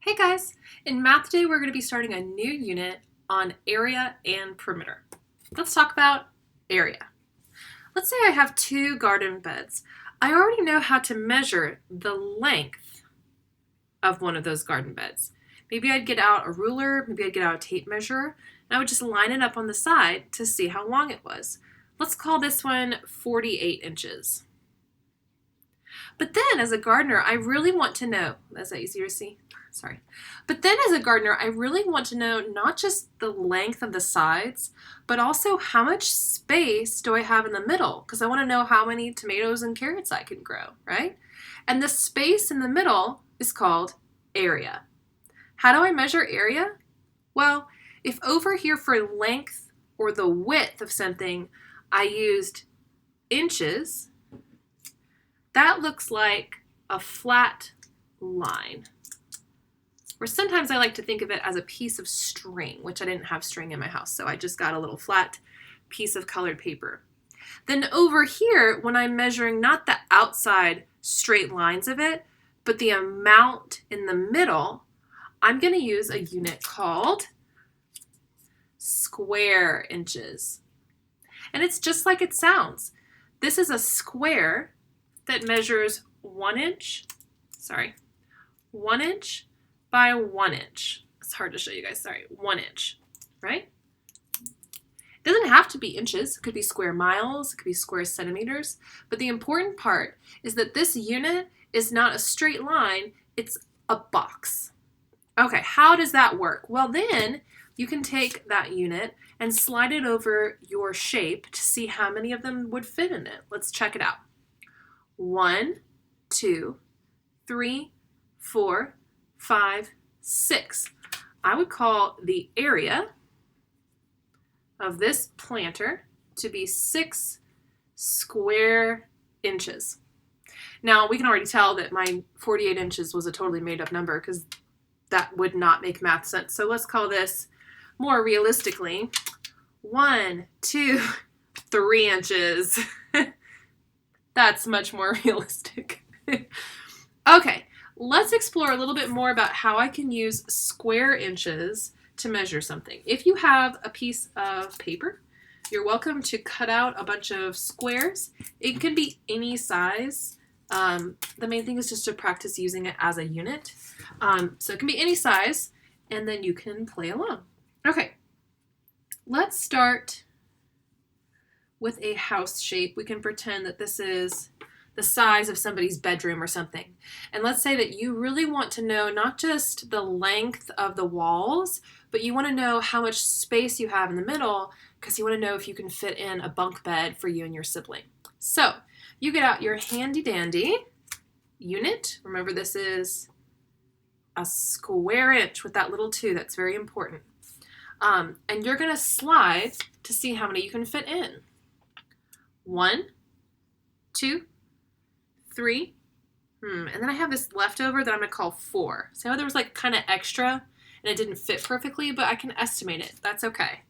Hey guys! In math today we're going to be starting a new unit on area and perimeter. Let's talk about area. Let's say I have two garden beds. I already know how to measure the length of one of those garden beds. Maybe I'd get out a ruler, maybe I'd get out a tape measure, and I would just line it up on the side to see how long it was. Let's call this one 48 inches. But then as a gardener, I really want to know, is that easier to see? Sorry. But then as a gardener, I really want to know not just the length of the sides, but also how much space do I have in the middle? Because I want to know how many tomatoes and carrots I can grow, right? And the space in the middle is called area. How do I measure area? Well, if over here for length or the width of something, I used inches, that looks like a flat line. Or sometimes I like to think of it as a piece of string, which I didn't have string in my house, so I just got a little flat piece of colored paper. Then over here, when I'm measuring not the outside straight lines of it, but the amount in the middle, I'm going to use a unit called square inches. And it's just like it sounds. This is a square that measures 1 inch by 1 inch. It's hard to show you guys, sorry, 1 inch, right? It doesn't have to be inches. It could be square miles, it could be square centimeters, but the important part is that this unit is not a straight line, it's a box. Okay, how does that work? Well, then you can take that unit and slide it over your shape to see how many of them would fit in it. Let's check it out. 1, 2, 3, 4, 5, 6. I would call the area of this planter to be 6 square inches. Now, we can already tell that my 48 inches was a totally made up number because that would not make math sense. So let's call this more realistically 1, 2, 3 inches. That's much more realistic. Okay, let's explore a little bit more about how I can use square inches to measure something. If you have a piece of paper, you're welcome to cut out a bunch of squares. It can be any size. The main thing is just to practice using it as a unit. So it can be any size, and then you can play along. Okay, let's start with a house shape. We can pretend that this is the size of somebody's bedroom or something. And let's say that you really want to know not just the length of the walls, but you want to know how much space you have in the middle because you want to know if you can fit in a bunk bed for you and your sibling. So you get out your handy dandy unit. Remember, this is a square inch with that little 2. That's very important. And you're going to slide to see how many you can fit in. 1, 2, 3, and then I have this leftover that I'm going to call 4. See how there was like kind of extra and it didn't fit perfectly, but I can estimate it. That's okay.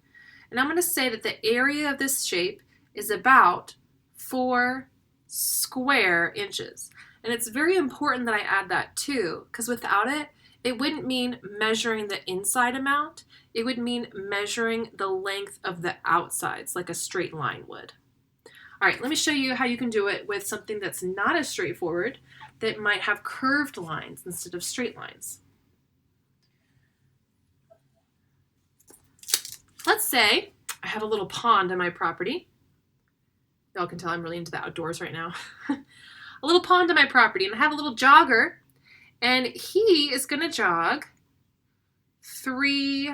And I'm going to say that the area of this shape is about 4 square inches. And it's very important that I add that too, because without it, it wouldn't mean measuring the inside amount. It would mean measuring the length of the outsides like a straight line would. All right, let me show you how you can do it with something that's not as straightforward, that might have curved lines instead of straight lines. Let's say I have a little pond on my property. Y'all can tell I'm really into the outdoors right now. A little pond on my property, and I have a little jogger, and he is going to jog 3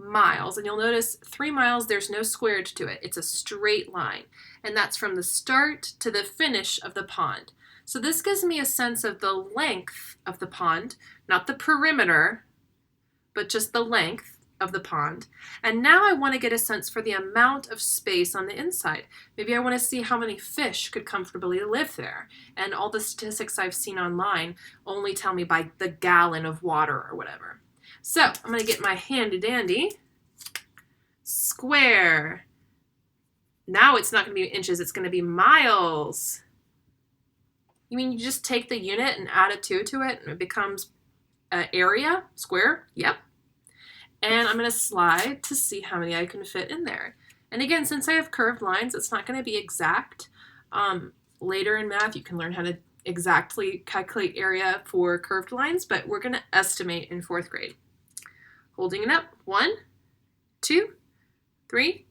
miles, and you'll notice 3 miles, there's no squared to it. It's a straight line, and that's from the start to the finish of the pond. So this gives me a sense of the length of the pond, not the perimeter, but just the length of the pond. And now I want to get a sense for the amount of space on the inside. Maybe I want to see how many fish could comfortably live there. And all the statistics I've seen online only tell me by the gallon of water or whatever. So I'm going to get my handy dandy square. Now it's not going to be inches, it's going to be miles. You mean you just take the unit and add a 2 to it and it becomes area, square, yep. And I'm going to slide to see how many I can fit in there. And again, since I have curved lines, it's not going to be exact. Later in math, you can learn how to exactly calculate area for curved lines, but we're going to estimate in 4th grade. Holding it up, 1, 2, 3,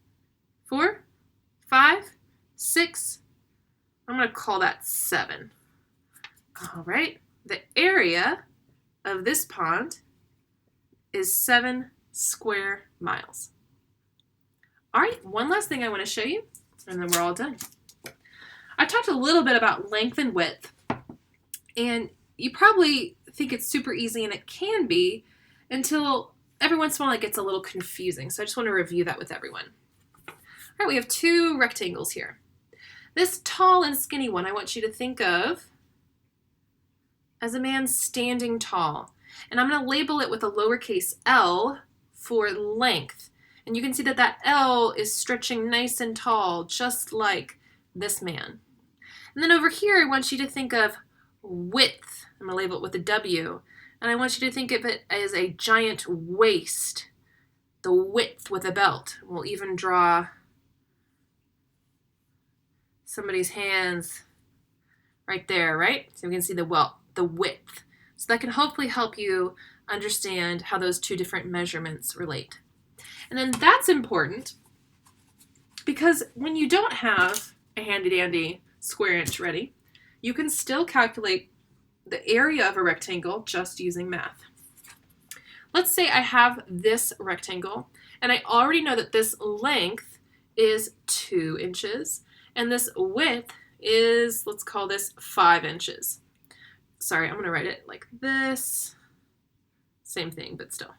4, 5, 6. I'm going to call that 7. All right, the area of this pond is 7 square miles. All right, one last thing I want to show you, and then we're all done. I talked a little bit about length and width, and you probably think it's super easy, and it can be, until every once in a while it gets a little confusing. So I just want to review that with everyone. All right, we have 2 rectangles here. This tall and skinny one I want you to think of as a man standing tall. And I'm going to label it with a lowercase l for length. And you can see that that L is stretching nice and tall, just like this man. And then over here, I want you to think of width. I'm going to label it with a W. And I want you to think of it as a giant waist, the width with a belt. We'll even draw somebody's hands right there, right? So we can see the width. So that can hopefully help you understand how those 2 different measurements relate. And then that's important because when you don't have a handy-dandy square inch ready, you can still calculate the area of a rectangle just using math. Let's say I have this rectangle, and I already know that this length is 2 inches, and this width is, let's call this 5 inches. Sorry, I'm going to write it like this. Same thing, but still.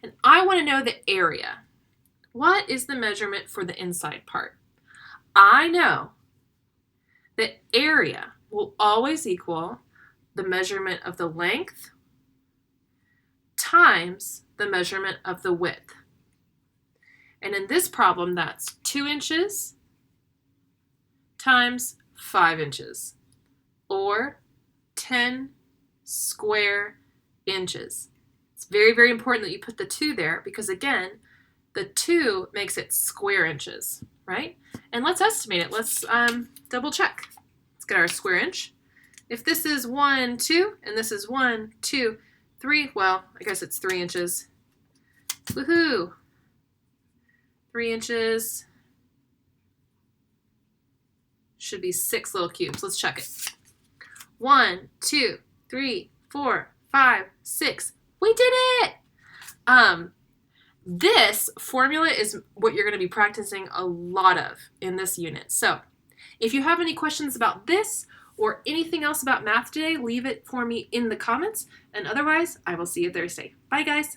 And I want to know the area. What is the measurement for the inside part? I know that area will always equal the measurement of the length times the measurement of the width. And in this problem, that's 2 inches times 5 inches, or 10 square inches. It's very, very important that you put the 2 there because, again, the 2 makes it square inches, right? And let's estimate it. Let's double check. Let's get our square inch. If this is 1, 2, and this is 1, 2, 3, well, I guess it's 3 inches. Woohoo! 3 inches should be 6 little cubes. Let's check it. 1, 2, 3, 4, 5, 6. We did it! This formula is what you're going to be practicing a lot of in this unit. So if you have any questions about this or anything else about math today, leave it for me in the comments. And otherwise, I will see you Thursday. Bye, guys.